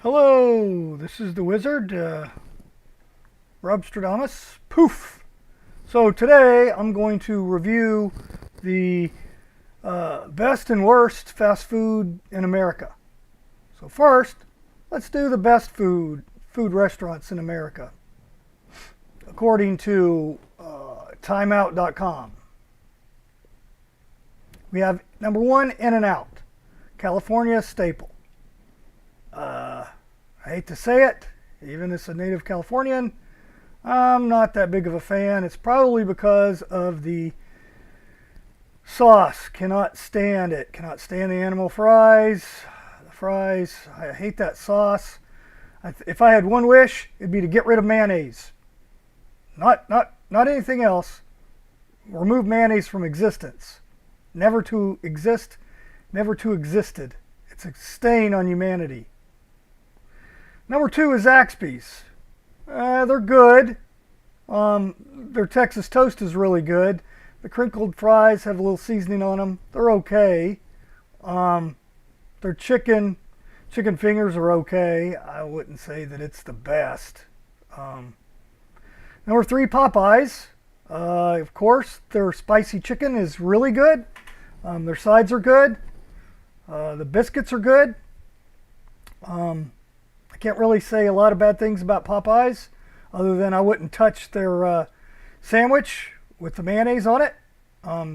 Hello, this is the Wizard, Rob Stradamus. Poof! So today I'm going to review the best and worst fast food in America. So first, let's do the best food restaurants in America, according to timeout.com. We have number one, In-N-Out, California staple. I hate to say it, even as a native Californian, I'm not that big of a fan. It's probably because of the sauce. Cannot stand it. Cannot stand the animal fries. The fries, I hate that sauce. If I had one wish, it'd be to get rid of mayonnaise. Not anything else. Remove mayonnaise from existence. Never to exist, never to existed. It's a stain on humanity. Number two is Zaxby's. They're good. Their Texas toast is really good. The crinkled fries have a little seasoning on them. They're okay. Their chicken fingers are okay. I wouldn't say that it's the best. Number three, Popeyes. Of course, their spicy chicken is really good. Their sides are good. The biscuits are good. I can't really say a lot of bad things about Popeyes, other than I wouldn't touch their sandwich with the mayonnaise on it.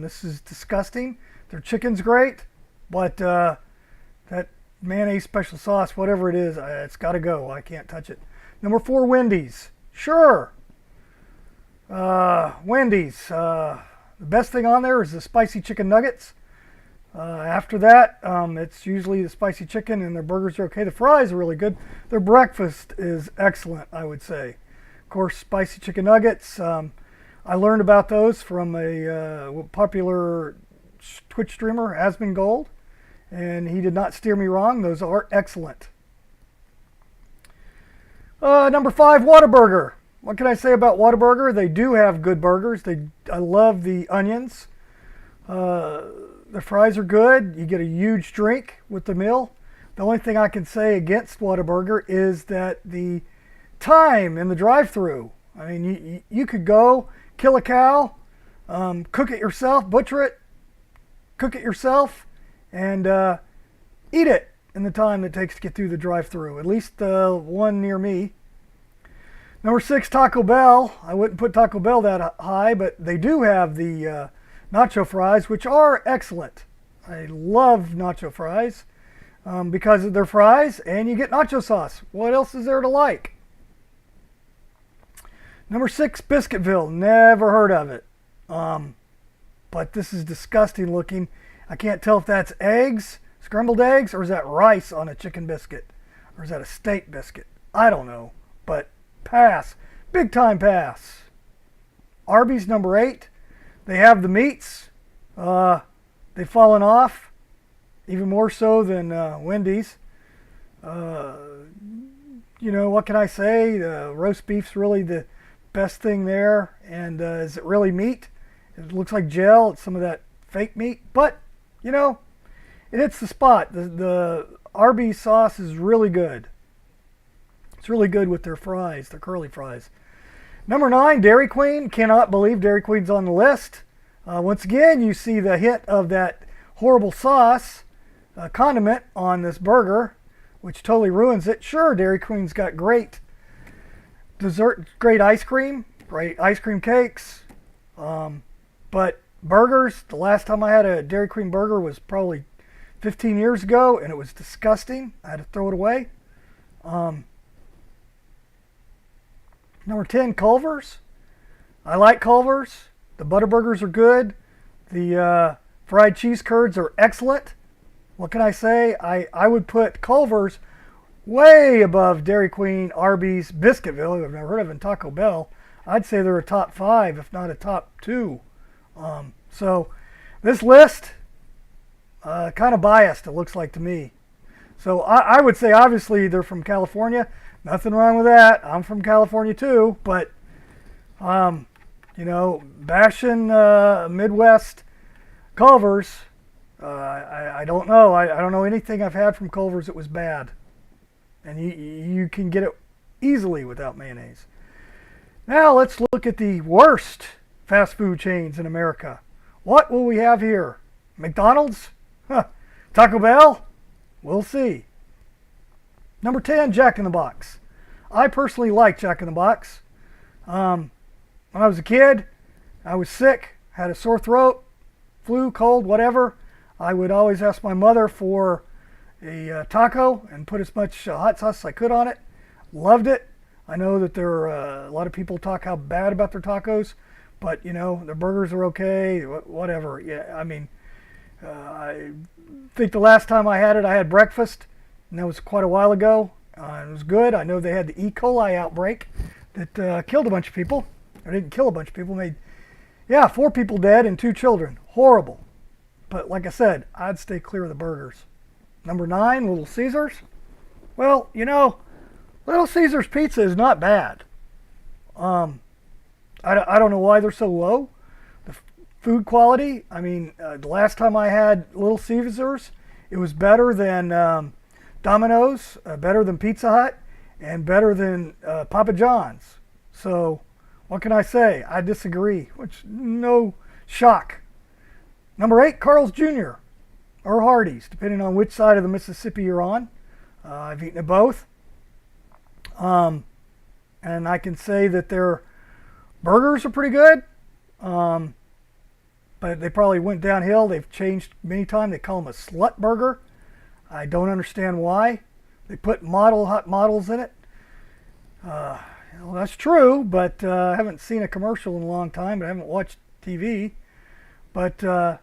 This is disgusting. Their chicken's great, but that mayonnaise special sauce, whatever it is, it's got to go. I can't touch it. Number four, Wendy's. Sure. Wendy's. The best thing on there is the spicy chicken nuggets. After that, it's usually the spicy chicken, and their burgers are okay. The fries are really good. Their breakfast is excellent, I would say. Of course, spicy chicken nuggets. I learned about those from a popular Twitch streamer, Asmongold, and he did not steer me wrong. Those are excellent. Number five, Whataburger. What can I say about Whataburger? They do have good burgers. I love the onions. The fries are good. You get a huge drink with the meal. The only thing I can say against Whataburger is that the time in the drive-thru. I mean, you could go kill a cow, cook it yourself, butcher it, cook it yourself, and eat it in the time it takes to get through the drive-thru. At least one near me. Number six, Taco Bell. I wouldn't put Taco Bell that high, but they do have the nacho fries, which are excellent. I love nacho fries because of their fries, and you get nacho sauce. What else is there to like? Number six, Biscuitville. Never heard of it. But this is disgusting looking. I can't tell if that's eggs, scrambled eggs, or is that rice on a chicken biscuit? Or is that a steak biscuit? I don't know. But pass. Big time pass. Arby's, number eight. They have the meats. They've fallen off, even more so than Wendy's. What can I say? Roast beef's really the best thing there. And is it really meat? It looks like gel. It's some of that fake meat. But, it hits the spot. The Arby's sauce is really good. It's really good with their fries, their curly fries. Number nine, Dairy Queen. Cannot believe Dairy Queen's on the list. Once again, you see the hint of that horrible sauce, condiment on this burger, which totally ruins it. Sure, Dairy Queen's got great dessert, great ice cream cakes, but burgers, the last time I had a Dairy Queen burger was probably 15 years ago, and it was disgusting. I had to throw it away. Number 10, Culver's. I like Culver's. The Butterburgers are good. The fried cheese curds are excellent. What can I say? I would put Culver's way above Dairy Queen, Arby's, Biscuitville, I've never heard of, and Taco Bell. I'd say they're a top five, if not a top two. So this list, kind of biased, it looks like to me. So I would say, obviously, they're from California. Nothing wrong with that. I'm from California too, but bashing Midwest Culver's, I don't know. I don't know anything I've had from Culver's that was bad. and you can get it easily without mayonnaise. Now let's look at the worst fast food chains in America. What will we have here? McDonald's? Huh. Taco Bell? We'll see. Number 10, Jack in the Box. I personally like Jack in the Box. When I was a kid, I was sick, had a sore throat, flu, cold, whatever. I would always ask my mother for a taco and put as much hot sauce as I could on it. Loved it. I know that there are a lot of people talk how bad about their tacos, but you know, their burgers are okay, whatever. Yeah, I mean, I think the last time I had breakfast, and that was quite a while ago. It was good. I know they had the E. coli outbreak that killed a bunch of people. Or didn't kill a bunch of people, made, 4 people dead and 2 children. Horrible. But like I said, I'd stay clear of the burgers. Number 9, Little Caesars. Well, you know, Little Caesars pizza is not bad. I don't know why they're so low. The food quality, I mean, the last time I had Little Caesars, it was better than Domino's, better than Pizza Hut, and better than Papa John's. So, what can I say? I disagree, which no shock. Number 8, Carl's Jr. or Hardee's, depending on which side of the Mississippi you're on. I've eaten at both. And I can say that their burgers are pretty good. But they probably went downhill. They've changed many times. They call them a slut burger. I don't understand why. They put hot models in it. Well, that's true, but I haven't seen a commercial in a long time, but I haven't watched TV. But I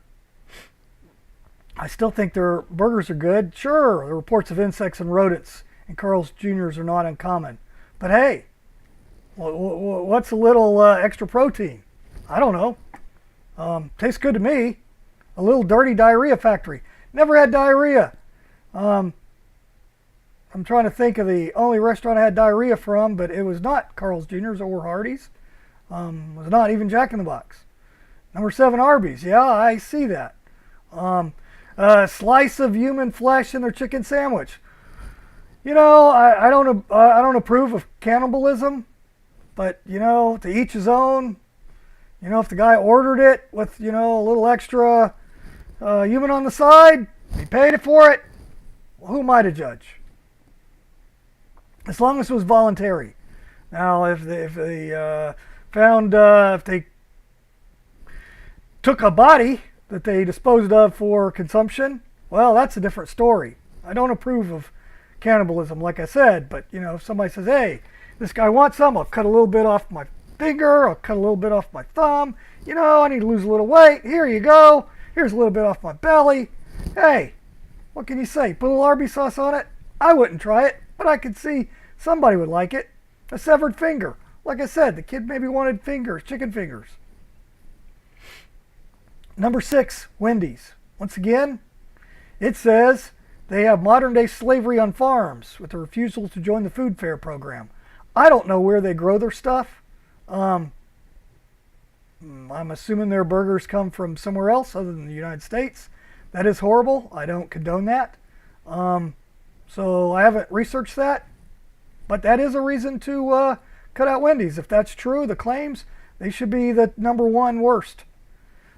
still think their burgers are good. Sure, the reports of insects and rodents in Carl's Jr.'s are not uncommon. But hey, what's a little extra protein? I don't know. Tastes good to me. A little dirty diarrhea factory. Never had diarrhea. I'm trying to think of the only restaurant I had diarrhea from, but it was not Carl's Jr.'s or Hardee's. It was not even Jack in the Box. Number 7, Arby's. Yeah, I see that. A slice of human flesh in their chicken sandwich. You know, I don't approve of cannibalism, but you know, to each his own. You know, if the guy ordered it with, you know, a little extra human on the side, he paid it for it. Well, who am I to judge? As long as it was voluntary. Now, if they took a body that they disposed of for consumption, well, that's a different story. I don't approve of cannibalism, like I said, but you know, if somebody says, hey, this guy wants some, I'll cut a little bit off my finger, I'll cut a little bit off my thumb, you know, I need to lose a little weight, here you go, here's a little bit off my belly. Hey, what can you say? Put a little Arby's sauce on it? I wouldn't try it, but I could see somebody would like it. A severed finger. Like I said, the kid maybe wanted fingers, chicken fingers. Number 6, Wendy's. Once again, it says they have modern day slavery on farms with the refusal to join the food fair program. I don't know where they grow their stuff. I'm assuming their burgers come from somewhere else other than the United States. That is horrible. I don't condone that. So I haven't researched that. But that is a reason to cut out Wendy's. If that's true, the claims, they should be the number 1 worst.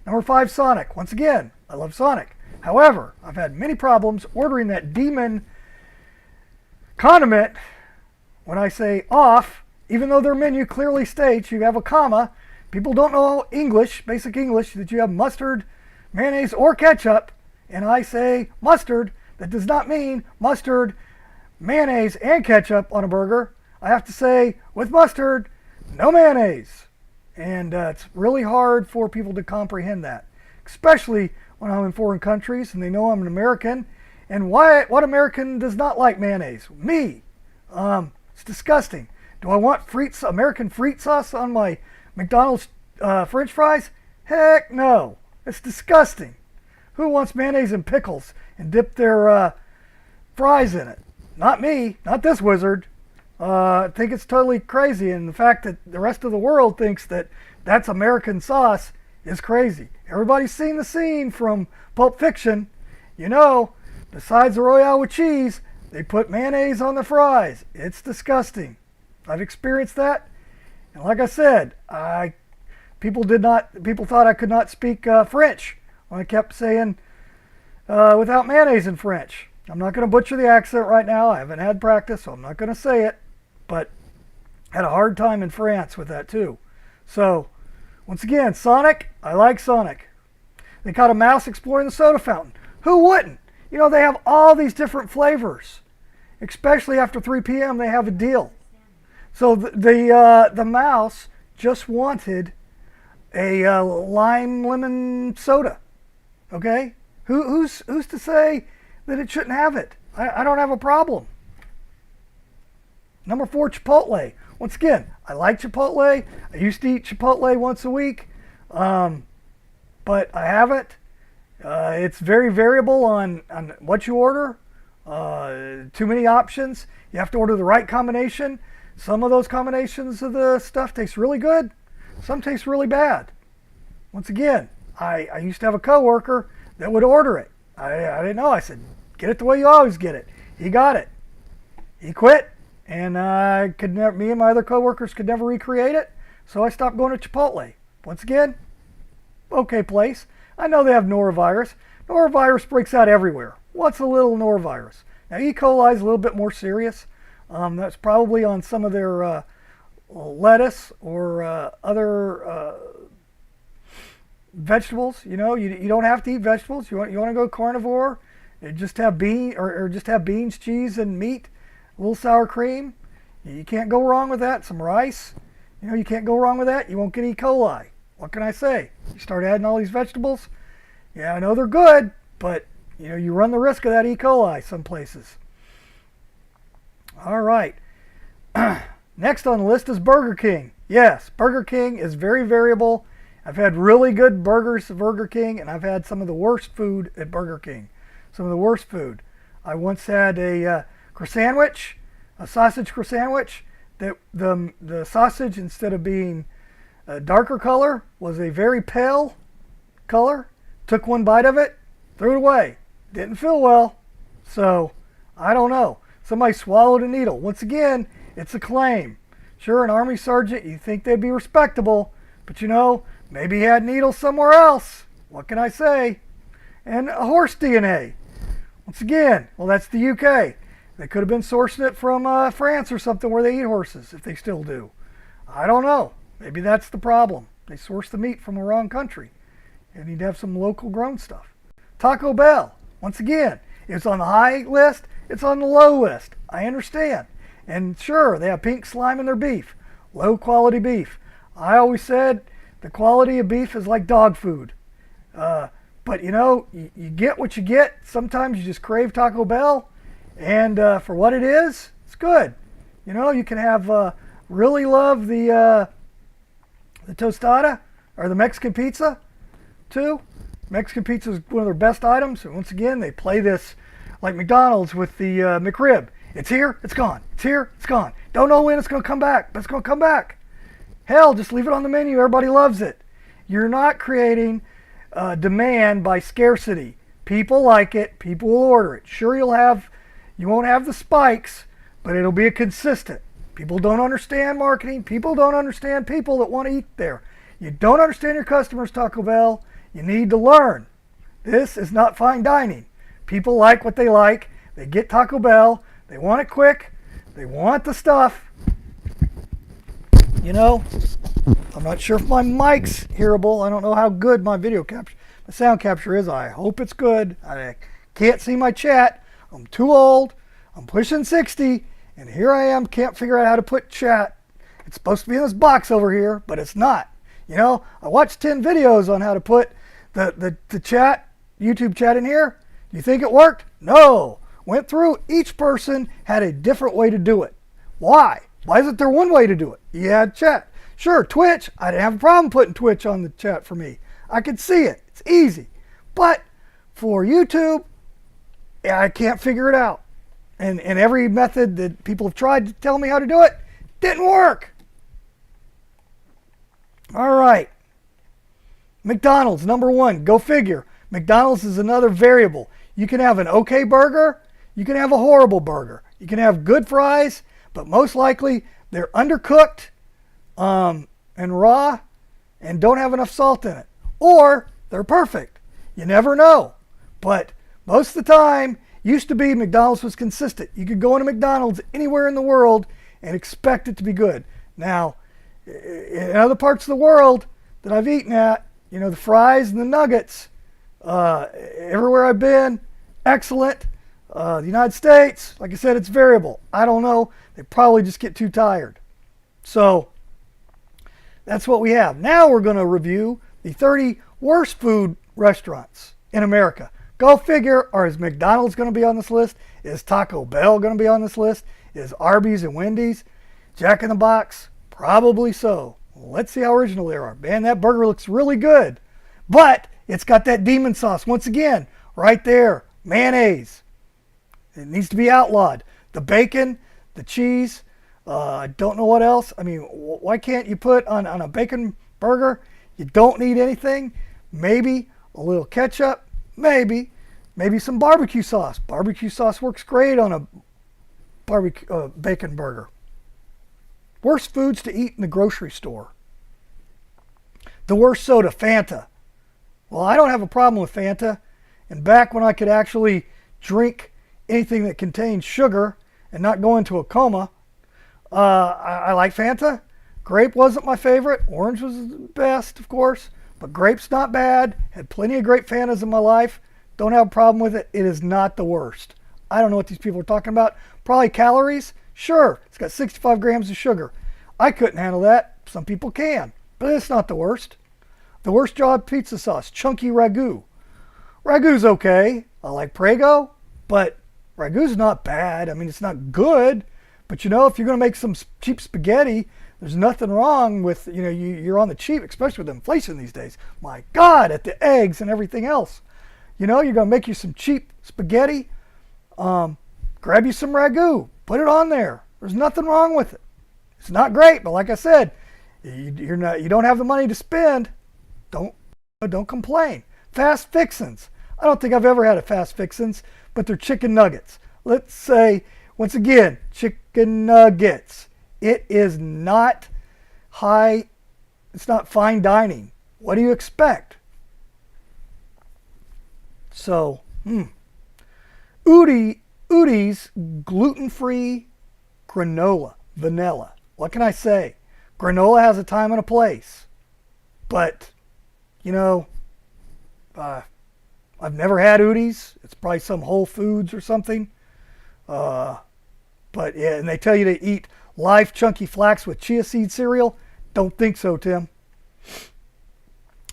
Number 5, Sonic. Once again, I love Sonic. However, I've had many problems ordering that demon condiment. When I say off, even though their menu clearly states you have a comma, people don't know English, basic English, that you have mustard, mayonnaise, or ketchup, and I say mustard, that does not mean mustard, mayonnaise, and ketchup on a burger. I have to say, with mustard, no mayonnaise. And it's really hard for people to comprehend that, especially when I'm in foreign countries and they know I'm an American. And what American does not like mayonnaise? Me. It's disgusting. Do I want American frite sauce on my McDonald's French fries? Heck no. It's disgusting. Who wants mayonnaise and pickles and dip their fries in it? Not me. Not this wizard. I think it's totally crazy, and the fact that the rest of the world thinks that that's American sauce is crazy. Everybody's seen the scene from Pulp Fiction. You know, besides the Royale with cheese, They put mayonnaise on the fries. It's disgusting. I've experienced that. And like I said, people thought I could not speak French when I kept saying without mayonnaise in French. I'm not going to butcher the accent right now. I haven't had practice, so I'm not going to say it. But I had a hard time in France with that too. So, once again, Sonic, I like Sonic. They caught a mouse exploring the soda fountain. Who wouldn't? You know, they have all these different flavors. Especially after 3 p.m., they have a deal. So the mouse just wanted a lime lemon soda. Okay? Who's to say that it shouldn't have it? I don't have a problem. Number 4, Chipotle. Once again, I like Chipotle. I used to eat Chipotle once a week, but I haven't. It's very variable on what you order. Too many options. You have to order the right combination. Some of those combinations of the stuff taste really good. Some taste really bad. Once again, I used to have a coworker that would order it. I didn't know. I said, get it the way you always get it. He got it. He quit, and me and my other coworkers could never recreate it. So I stopped going to Chipotle. Once again, okay place. I know they have norovirus. Norovirus breaks out everywhere. What's a little norovirus? Now, E. coli is a little bit more serious. That's probably on some of their lettuce or other vegetables. You know, you don't have to eat vegetables. You want to go carnivore, just have just have beans, cheese, and meat, a little sour cream. You can't go wrong with that. Some rice. You know, you can't go wrong with that. You won't get E. coli. What can I say? You start adding all these vegetables. Yeah, I know they're good, but you know, you run the risk of that E. coli some places. All right. Next on the list is Burger King. Yes, Burger King is very variable. I've had really good burgers at Burger King, and I've had some of the worst food at Burger King. Some of the worst food. I once had a croissant-sandwich, a sausage croissant-sandwich. That the sausage, instead of being a darker color, was a very pale color. Took one bite of it, threw it away. Didn't feel well. So, I don't know. Somebody swallowed a needle. Once again, it's a claim. Sure, an Army sergeant, you think they'd be respectable, but you know, maybe he had needles somewhere else. What can I say? And a horse DNA. Once again, well, that's the UK. They could have been sourcing it from France or something where they eat horses, if they still do. I don't know. Maybe that's the problem. They source the meat from the wrong country. You need to have some local grown stuff. Taco Bell. Once again, it's on the high list, it's on the low list. I understand. And sure, they have pink slime in their beef. Low quality beef. I always said the quality of beef is like dog food. But you know, you get what you get. Sometimes you just crave Taco Bell. And for what it is, it's good. You know, you can have, really love the tostada or the Mexican pizza too. Mexican pizza is one of their best items. And once again, they play this like McDonald's with the McRib. It's here, it's gone. It's here, it's gone. Don't know when it's going to come back, but it's going to come back. Hell, just leave it on the menu. Everybody loves it. You're not creating demand by scarcity. People like it. People will order it. Sure, you won't have the spikes, but it'll be a consistent. People don't understand marketing. People don't understand people that want to eat there. You don't understand your customers, Taco Bell. You need to learn. This is not fine dining. People like what they like. They get Taco Bell. They want it quick. They want the stuff. You know, I'm not sure if my mic's hearable. I don't know how good my sound capture is. I hope it's good. I can't see my chat. I'm too old. I'm pushing 60. And here I am, can't figure out how to put chat. It's supposed to be in this box over here, but it's not. You know, I watched 10 videos on how to put the chat, YouTube chat in here. Do you think it worked? No. Went through, each person had a different way to do it. Why? Why isn't there one way to do it? You had chat. Sure, Twitch, I didn't have a problem putting Twitch on the chat for me. I could see it. It's easy. But for YouTube, I can't figure it out. And every method that people have tried to tell me how to do it didn't work. All right. McDonald's, number one. Go figure. McDonald's is another variable. You can have an okay burger. You can have a horrible burger. You can have good fries, but most likely they're undercooked and raw and don't have enough salt in it. Or they're perfect. You never know. But most of the time, used to be McDonald's was consistent. You could go into McDonald's anywhere in the world and expect it to be good. Now, in other parts of the world that I've eaten at, you know, the fries and the nuggets, everywhere I've been, excellent. The United States, like I said, it's variable. I don't know. They probably just get too tired. So that's what we have. Now we're going to review the 30 worst food restaurants in America. Go figure, is McDonald's going to be on this list? Is Taco Bell going to be on this list? Is Arby's and Wendy's? Jack in the Box? Probably so. Let's see how original they are. Man, that burger looks really good. But it's got that demon sauce, once again, right there. Mayonnaise. It needs to be outlawed. The bacon, the cheese, I don't know what else. I mean, why can't you put on a bacon burger? You don't need anything. Maybe a little ketchup. Maybe some barbecue sauce. Barbecue sauce works great on a barbecue bacon burger. Worst foods to eat in the grocery store. The worst soda, Fanta. Well, I don't have a problem with Fanta. And back when I could actually drink anything that contained sugar and not go into a coma, I like Fanta. Grape wasn't my favorite. Orange was the best, of course. But grape's not bad. Had plenty of grape Fantas in my life. Don't have a problem with it. It is not the worst. I don't know what these people are talking about. Probably calories. Sure, it's got 65 grams of sugar. I couldn't handle that. Some people can. But it's not the worst. The worst job, pizza sauce. Chunky Ragu. Ragu's okay. I like Prego. But Ragu's not bad. I mean, it's not good. But you know, if you're going to make some cheap spaghetti, there's nothing wrong with, you know, you're on the cheap, especially with inflation these days. My God, at the eggs and everything else. You know, you're going to make you some cheap spaghetti. Grab you some Ragu. Put it on there. There's nothing wrong with it. It's not great, but like I said, you don't have the money to spend. Don't complain. Fast Fixins. I don't think I've ever had a Fast Fixins, but they're chicken nuggets. Let's say, once again, chicken nuggets. It is not it's not fine dining. What do you expect? So, Udi's gluten-free granola, vanilla. What can I say? Granola has a time and a place. But, you know, I've never had Udi's. It's probably some Whole Foods or something. But yeah, and they tell you to eat live chunky flax with chia seed cereal. Don't think so, Tim.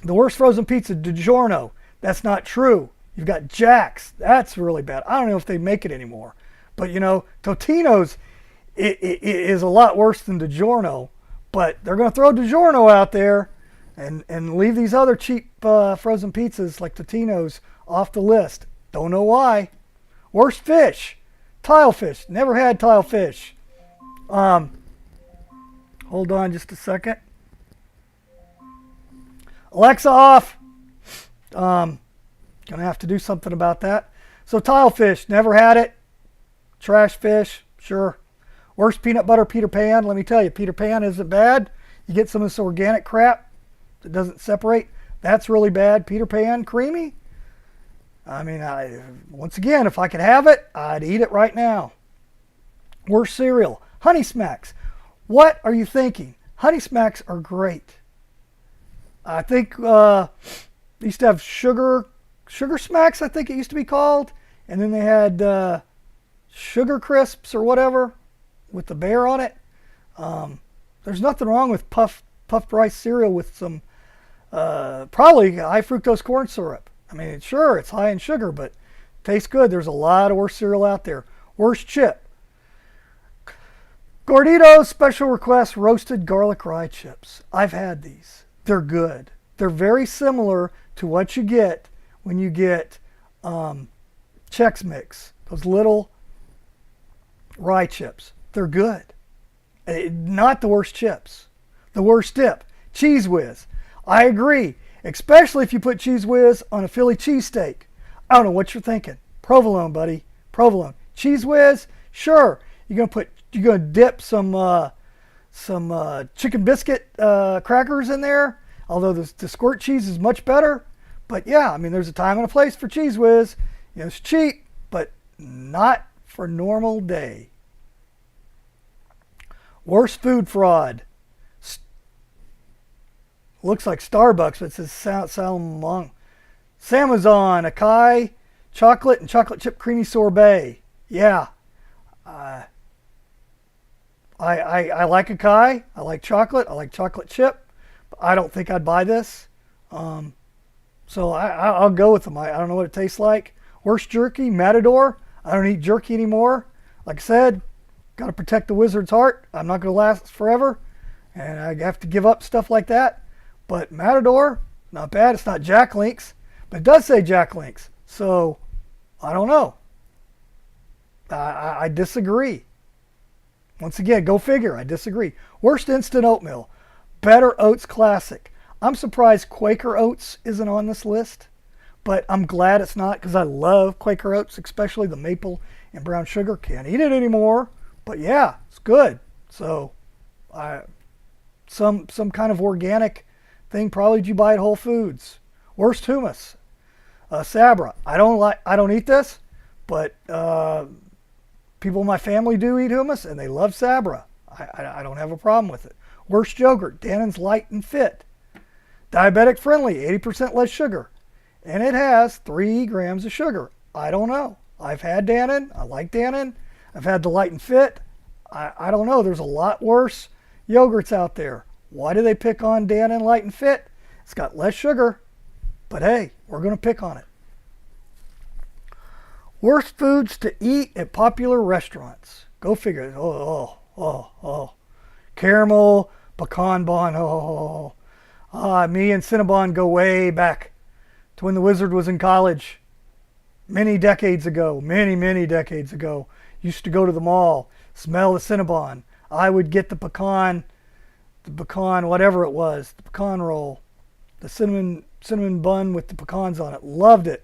The worst frozen pizza, DiGiorno. That's not true. You've got Jack's. That's really bad. I don't know if they make it anymore. But, you know, Totino's it is a lot worse than DiGiorno. But they're going to throw DiGiorno out there and leave these other cheap frozen pizzas like Totino's off the list. Don't know why. Worst fish. Tile fish. Never had tile fish. Hold on just a second. Alexa off. Gonna have to do something about that. So tile fish, never had it. Trash fish, sure. Worst peanut butter Peter Pan. Let me tell you, Peter Pan isn't bad. You get some of this organic crap that doesn't separate. That's really bad. Peter Pan, creamy. I mean, once again, if I could have it, I'd eat it right now. Worst cereal, Honey Smacks. What are you thinking? Honey Smacks are great. I think they used to have Sugar Smacks, I think it used to be called. And then they had Sugar Crisps or whatever with the bear on it. There's nothing wrong with puffed rice cereal with some probably high fructose corn syrup. I mean, sure, it's high in sugar, but it tastes good. There's a lot of worse cereal out there. Worst chip. Gordito's Special Request Roasted Garlic Rye Chips. I've had these. They're good. They're very similar to what you get when you get Chex Mix. Those little rye chips. They're good. Not the worst chips. The worst dip. Cheese Whiz. I agree. Especially if you put Cheese Whiz on a Philly cheesesteak. I don't know what you're thinking. Provolone, buddy. Provolone. Cheese Whiz, sure. You're gonna dip some chicken biscuit crackers in there. Although the squirt cheese is much better. But yeah, I mean, there's a time and a place for Cheese Whiz. You know, it's cheap, but not for normal day. Worst food fraud. Looks like Starbucks, but it says Salmon. Samazon, Acai, chocolate and chocolate chip creamy sorbet. Yeah. I like Acai. I like chocolate. I like chocolate chip. But I don't think I'd buy this. So I'll go with them. I don't know what it tastes like. Worst jerky, Matador. I don't eat jerky anymore. Like I said, got to protect the wizard's heart. I'm not going to last forever. And I have to give up stuff like that. But Matador, not bad. It's not Jack Links, but it does say Jack Links. So I don't know. I disagree. Once again, go figure. I disagree. Worst instant oatmeal. Better Oats Classic. I'm surprised Quaker Oats isn't on this list, but I'm glad it's not because I love Quaker Oats, especially the maple and brown sugar. Can't eat it anymore, but yeah, it's good. So some kind of organic thing probably you buy at Whole Foods. Worst hummus. Sabra. I don't eat this, but people in my family do eat hummus and they love Sabra. I don't have a problem with it. Worst yogurt. Dannon's Light and Fit. Diabetic friendly, 80% less sugar. And it has 3 grams of sugar. I don't know. I've had Dannon. I like Dannon. I've had the Light and Fit. I don't know. There's a lot worse yogurts out there. Why do they pick on Dannon Light and Fit? It's got less sugar. But hey, we're going to pick on it. Worst foods to eat at popular restaurants. Go figure. Caramel, pecan bon. Me and Cinnabon go way back to when the Wizard was in college. Many decades ago. Many decades ago. Used to go to the mall, smell the Cinnabon. I would get the pecan, whatever it was, the pecan roll, the cinnamon bun with the pecans on it. Loved it.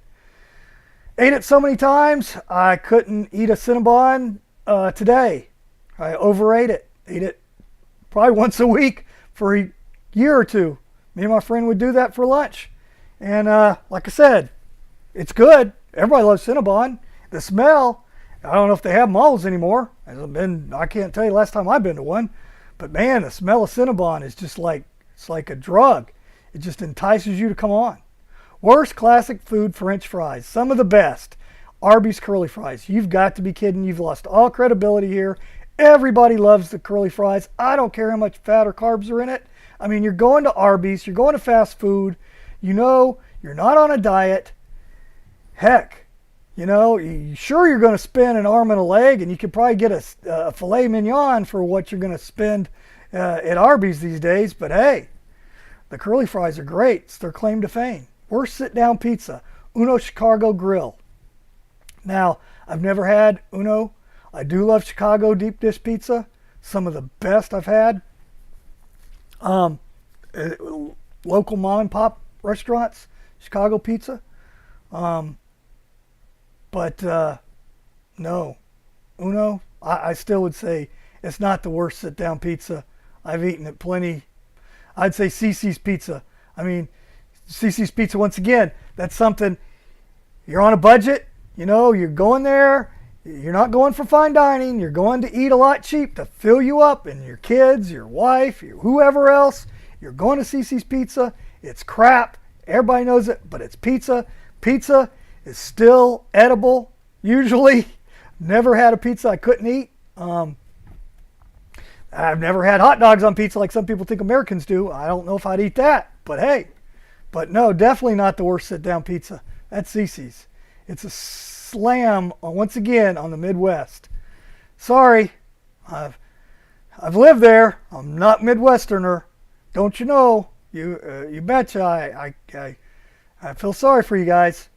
Ate it so many times, I couldn't eat a Cinnabon today. I overate it. Ate it probably once a week for a year or two. Me and my friend would do that for lunch. And like I said, it's good. Everybody loves Cinnabon. The smell, I don't know if they have malls anymore. I can't tell you last time I've been to one. But man, the smell of Cinnabon is just like, it's like a drug. It just entices you to come on. Worst classic food, French fries. Some of the best. Arby's curly fries. You've got to be kidding. You've lost all credibility here. Everybody loves the curly fries. I don't care how much fat or carbs are in it. I mean, you're going to Arby's. You're going to fast food. You know, you're not on a diet. Heck, you know, sure you're going to spend an arm and a leg, and you could probably get a filet mignon for what you're going to spend at Arby's these days. But hey, the curly fries are great. It's their claim to fame. Worst sit-down pizza, Uno Chicago Grill. Now, I've never had Uno. I do love Chicago deep dish pizza. Some of the best I've had. Local mom and pop restaurants, Chicago pizza. But no, Uno, I still would say it's not the worst sit-down pizza. I've eaten it plenty. I'd say CiCi's Pizza. I mean, CiCi's Pizza, once again, that's something, you're on a budget, you know, you're going there, you're not going for fine dining, you're going to eat a lot cheap to fill you up and your kids, your wife, whoever else. You're going to CiCi's Pizza. It's crap. Everybody knows it, but it's pizza. Pizza is still edible, usually. Never had a pizza I couldn't eat. I've never had hot dogs on pizza like some people think Americans do. I don't know if I'd eat that, but hey. But no, definitely not the worst sit-down pizza. That's CiCi's. It's a slam, once again, on the Midwest. Sorry, I've lived there. I'm not Midwesterner. Don't you know? You betcha. I feel sorry for you guys.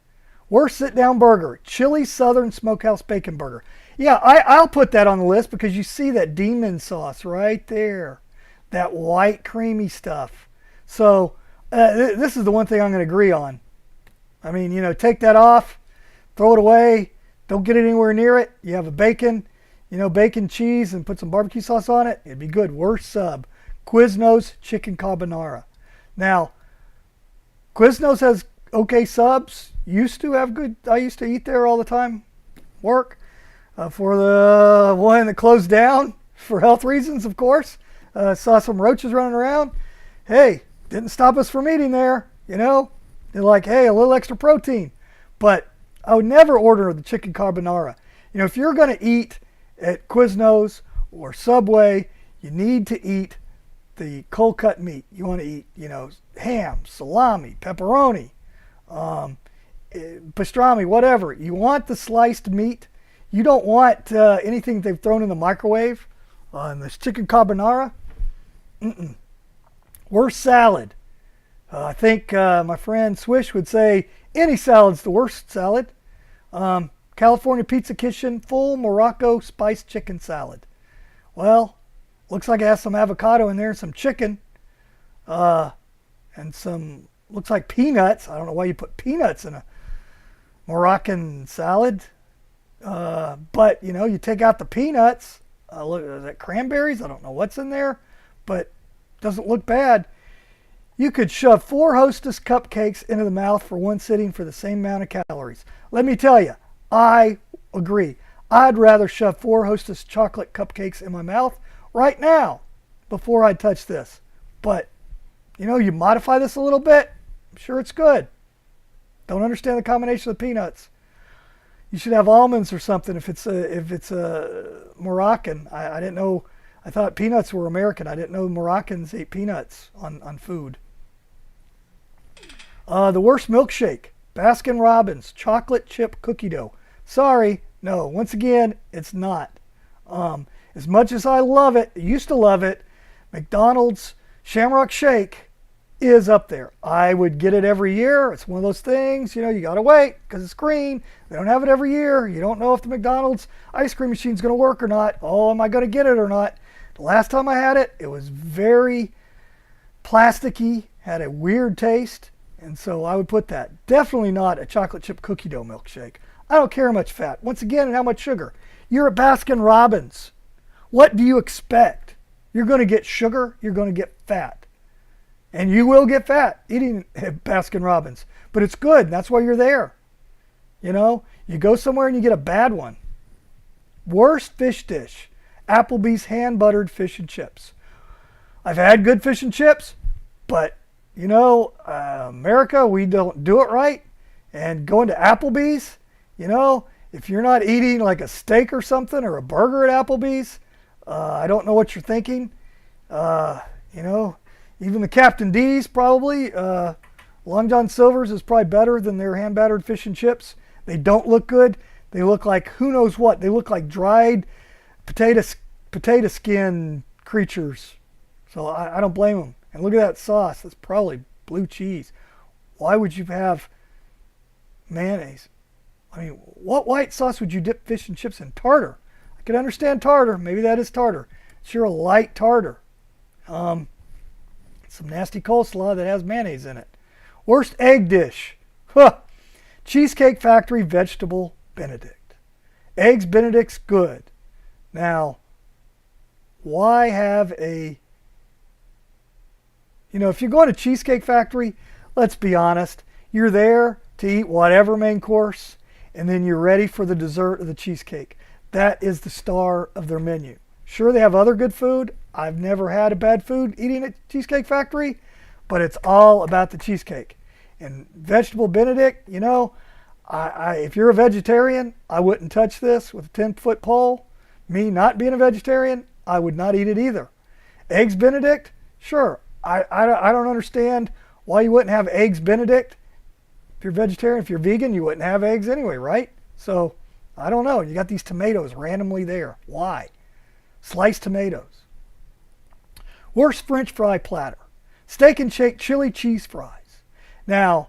Worst sit-down burger, Chili Southern Smokehouse Bacon Burger. Yeah, I'll put that on the list because you see that demon sauce right there. That white creamy stuff. So this is the one thing I'm going to agree on. I mean, you know, take that off, throw it away, Don't get anywhere near it. You have a bacon, bacon cheese and put some barbecue sauce on it. It'd be good. Worst sub, Quiznos chicken carbonara. Now, Quiznos has okay subs. Used to have good. I used to eat there all the time. Work for the one that closed down for health reasons, of course. Saw some roaches running around. Hey, didn't stop us from eating there. They're like, hey, a little extra protein. But I would never order the chicken carbonara. If you're going to eat at Quiznos or Subway, you need to eat the cold cut meat. You want to eat, ham, salami, pepperoni, pastrami, whatever. You want the sliced meat. You don't want anything they've thrown in the microwave. And this chicken carbonara, worst salad. I think my friend Swish would say any salad's the worst salad. California Pizza Kitchen full Morocco spiced chicken salad. Well, looks like it has some avocado in there, some chicken, and some, looks like peanuts. I don't know why you put peanuts in a Moroccan salad. But, you take out the peanuts. Look, is that cranberries? I don't know what's in there, but doesn't look bad. You could shove 4 Hostess cupcakes into the mouth for one sitting for the same amount of calories. Let me tell you, I agree. I'd rather shove 4 Hostess chocolate cupcakes in my mouth right now before I touch this. But, you modify this a little bit, I'm sure it's good. Don't understand the combination of the peanuts. You should have almonds or something if it's a Moroccan. I didn't know. I thought peanuts were American. I didn't know Moroccans ate peanuts on food. The worst milkshake, Baskin Robbins chocolate chip cookie dough. Sorry, no. Once again, it's not. As much as I love it, used to love it, McDonald's Shamrock Shake is up there. I would get it every year. It's one of those things, you got to wait because it's green. They don't have it every year. You don't know if the McDonald's ice cream machine is going to work or not. Oh, am I going to get it or not? The last time I had it, it was very plasticky, had a weird taste, and so I would put that. Definitely not a chocolate chip cookie dough milkshake. I don't care how much fat. Once again, and how much sugar. You're at Baskin Robbins. What do you expect? You're going to get sugar. You're going to get fat. And you will get fat eating at Baskin Robbins. But it's good. That's why you're there. You go somewhere and you get a bad one. Worst fish dish. Applebee's hand-buttered fish and chips. I've had good fish and chips, but, America, we don't do it right. And going to Applebee's, if you're not eating like a steak or something or a burger at Applebee's, I don't know what you're thinking. Even the Captain D's probably. Long John Silver's is probably better than their hand-battered fish and chips. They don't look good. They look like who knows what. They look like dried potato skin creatures. So I don't blame them. And look at that sauce. That's probably blue cheese. Why would you have mayonnaise? I mean, what white sauce would you dip fish and chips in? Tartar. I could understand tartar. Maybe that is tartar. It's sure a light tartar. Some nasty coleslaw that has mayonnaise in it. Worst egg dish. Huh. Cheesecake Factory Vegetable Benedict. Eggs Benedict's good. Now, why have if you're going to Cheesecake Factory, let's be honest, you're there to eat whatever main course, and then you're ready for the dessert of the cheesecake. That is the star of their menu. Sure, they have other good food. I've never had a bad food eating at Cheesecake Factory, but it's all about the cheesecake. And Vegetable Benedict, if you're a vegetarian, I wouldn't touch this with a 10-foot pole. Me not being a vegetarian, I would not eat it either. Eggs Benedict, sure. I don't understand why you wouldn't have Eggs Benedict. If you're vegetarian, if you're vegan, you wouldn't have eggs anyway, right? So, I don't know. You got these tomatoes randomly there. Why? Sliced tomatoes. Worst French fry platter. Steak and shake chili cheese fries. Now,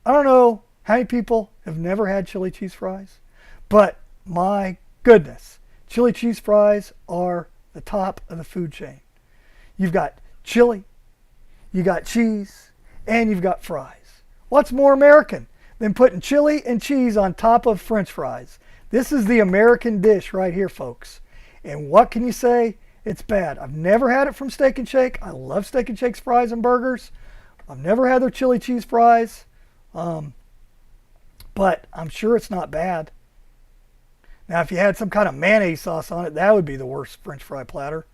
I don't know how many people have never had chili cheese fries, but my goodness, chili cheese fries are the top of the food chain. You've got chili, you got cheese, and you've got fries. What's more American than putting chili and cheese on top of French fries. This is the American dish right here, folks. And what can you say? It's bad. I've never had it from Steak and Shake. I love Steak and Shake's fries and burgers. I've never had their chili cheese fries. But I'm sure it's not bad. Now, if you had some kind of mayonnaise sauce on it, that would be the worst French fry platter.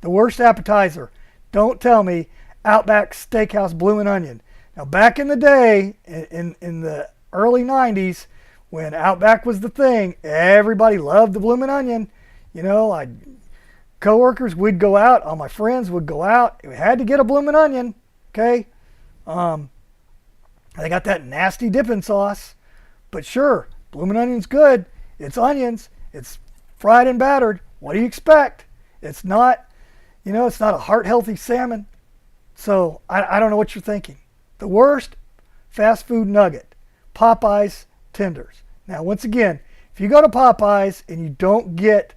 The worst appetizer. Don't tell me Outback Steakhouse Bloomin' Onion. Now, back in the day, in the early 90s, when Outback was the thing, everybody loved the Bloomin' Onion. You know, coworkers would go out, all my friends would go out. We had to get a Bloomin' Onion, okay? They got that nasty dipping sauce. But sure, Bloomin' Onion's good. It's onions. It's fried and battered. What do you expect? It's not, you know, it's not a heart-healthy salmon. So I don't know what you're thinking. The worst fast food nugget, Popeyes tenders. Now, once again, if you go to Popeyes and you don't get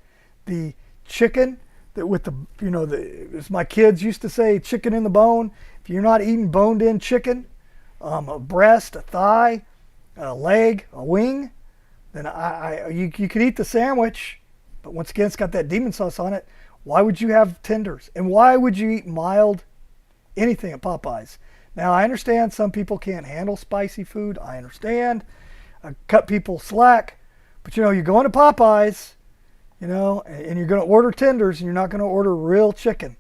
the chicken that with the, you know, as my kids used to say, chicken in the bone. If you're not eating boned-in chicken, a breast, a thigh, a leg, a wing, then you could eat the sandwich, but once again, it's got that demon sauce on it. Why would you have tenders? And why would you eat mild anything at Popeyes? Now, I understand some people can't handle spicy food. I understand. I cut people slack. But, you know, you're going to Popeyes, you know, and you're going to order tenders, and you're not going to order real chicken.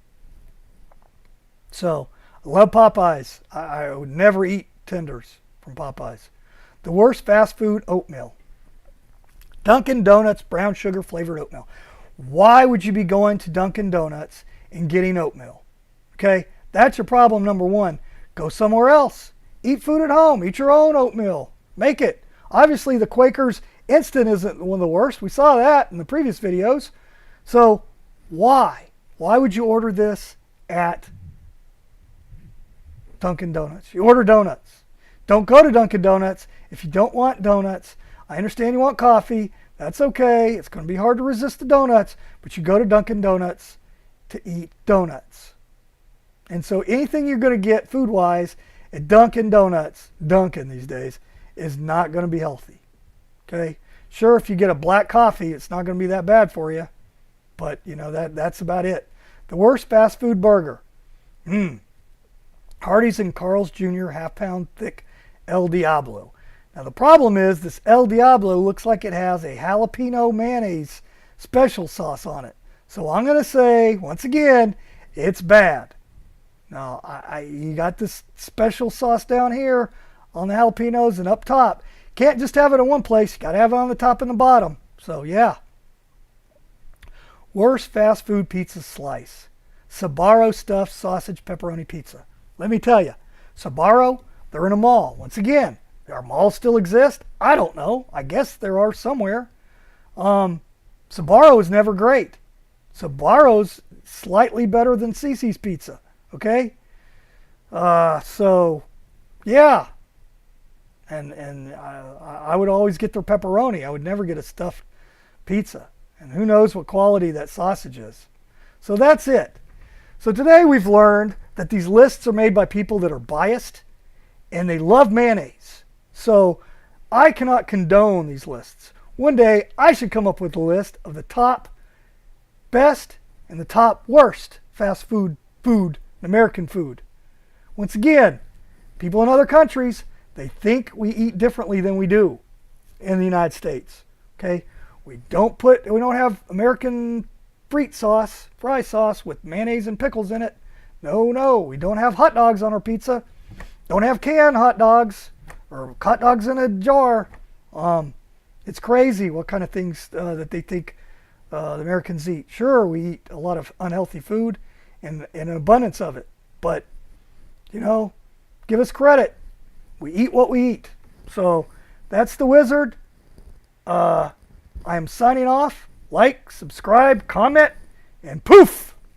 So, I love Popeyes. I would never eat tenders from Popeyes. The worst fast food, oatmeal. Dunkin' Donuts brown sugar flavored oatmeal. Why would you be going to Dunkin' Donuts and getting oatmeal? Okay, that's your problem number one. Go somewhere else. Eat food at home. Eat your own oatmeal. Make it. Obviously, the Quaker's Instant isn't one of the worst. We saw that in the previous videos. So why? Why would you order this at Dunkin' Donuts? You order donuts. Don't go to Dunkin' Donuts if you don't want donuts. I understand you want coffee. That's okay. It's going to be hard to resist the donuts, but you go to Dunkin' Donuts to eat donuts. And so anything you're going to get food-wise at Dunkin' Donuts, Dunkin' these days, is not going to be healthy. Okay? Sure, if you get a black coffee, it's not going to be that bad for you. But, you know, that's about it. The worst fast food burger. Hardee's and Carl's Jr. half-pound thick El Diablo. Now, the problem is this El Diablo looks like it has a jalapeno mayonnaise special sauce on it. So I'm going to say, once again, it's bad. Now, you got this special sauce down here on the jalapenos and up top. Can't just have it in one place. You got to have it on the top and the bottom. So, yeah. Worst fast food pizza slice. Sbarro stuffed sausage pepperoni pizza. Let me tell you, Sbarro, they're in a mall. Once again, are malls still exist? I don't know. I guess there are somewhere. Sbarro is never great. Sbarro's slightly better than Cici's Pizza. Okay? So, yeah. And I would always get their pepperoni. I would never get a stuffed pizza. And who knows what quality that sausage is. So that's it. So today we've learned that these lists are made by people that are biased and they love mayonnaise. So I cannot condone these lists. One day I should come up with a list of the top best and the top worst fast food, American food. Once again, people in other countries, they think we eat differently than we do in the United States. Okay? We don't have American fry sauce with mayonnaise and pickles in it. No, we don't have hot dogs on our pizza. Don't have canned hot dogs or hot dogs in a jar. It's crazy what kind of things that they think the Americans eat. Sure, we eat a lot of unhealthy food and an abundance of it. But, you know, give us credit. We eat what we eat. So that's the Wizard. I am signing off. Like, subscribe, comment, and poof!